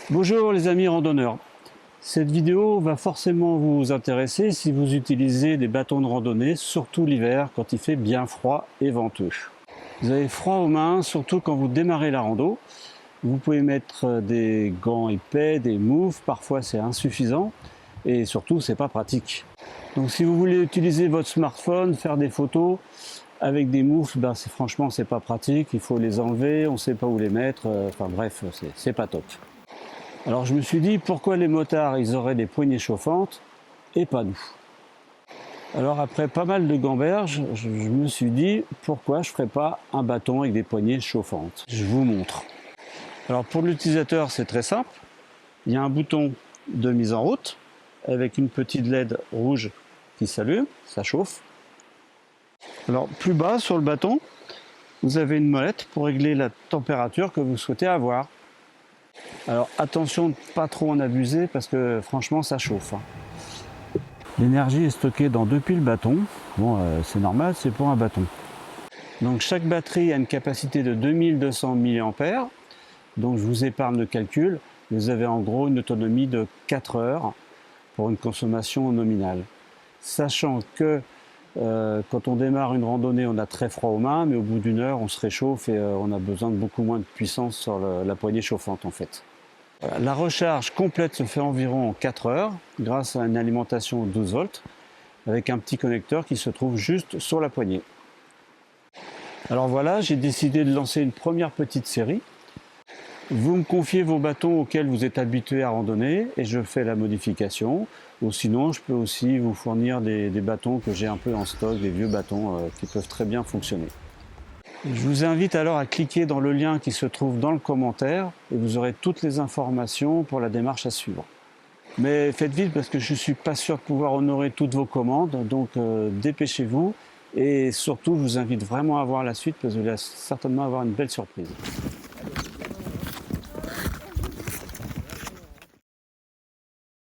Bonjour les amis randonneurs. Cette vidéo va forcément vous intéresser si vous utilisez des bâtons de randonnée, surtout l'hiver quand il fait bien froid et venteux. Vous avez froid aux mains, surtout quand vous démarrez la rando. Vous pouvez mettre des gants épais, des moufles, parfois c'est insuffisant et surtout c'est pas pratique. Donc si vous voulez utiliser votre smartphone, faire des photos avec des moufles, franchement c'est pas pratique, il faut les enlever, on ne sait pas où les mettre, enfin bref, c'est pas top. Alors je me suis dit, pourquoi les motards ils auraient des poignées chauffantes et pas nous? Alors après pas mal de gamberges, je me suis dit, pourquoi je ne ferais pas un bâton avec des poignées chauffantes? Je vous montre. Alors pour l'utilisateur c'est très simple, il y a un bouton de mise en route avec une petite LED rouge qui s'allume, ça chauffe. Alors plus bas sur le bâton, vous avez une molette pour régler la température que vous souhaitez avoir. Alors attention de ne pas trop en abuser parce que franchement ça chauffe. L'énergie est stockée dans 2 piles bâtons. Bon, c'est normal, c'est pour un bâton. Donc chaque batterie a une capacité de 2200 mAh. Donc je vous épargne le calcul. Vous avez en gros une autonomie de 4 heures pour une consommation nominale. Sachant que quand on démarre une randonnée, on a très froid aux mains, mais au bout d'une heure, on se réchauffe et on a besoin de beaucoup moins de puissance sur la poignée chauffante en fait. La recharge complète se fait environ en 4 heures grâce à une alimentation 12 volts avec un petit connecteur qui se trouve juste sur la poignée. Alors voilà, j'ai décidé de lancer une première petite série. Vous me confiez vos bâtons auxquels vous êtes habitué à randonner et je fais la modification. Ou sinon, je peux aussi vous fournir des bâtons que j'ai un peu en stock, des vieux bâtons qui peuvent très bien fonctionner. Je vous invite alors à cliquer dans le lien qui se trouve dans le commentaire et vous aurez toutes les informations pour la démarche à suivre. Mais faites vite parce que je ne suis pas sûr de pouvoir honorer toutes vos commandes, donc dépêchez-vous et surtout je vous invite vraiment à voir la suite parce que vous allez certainement avoir une belle surprise.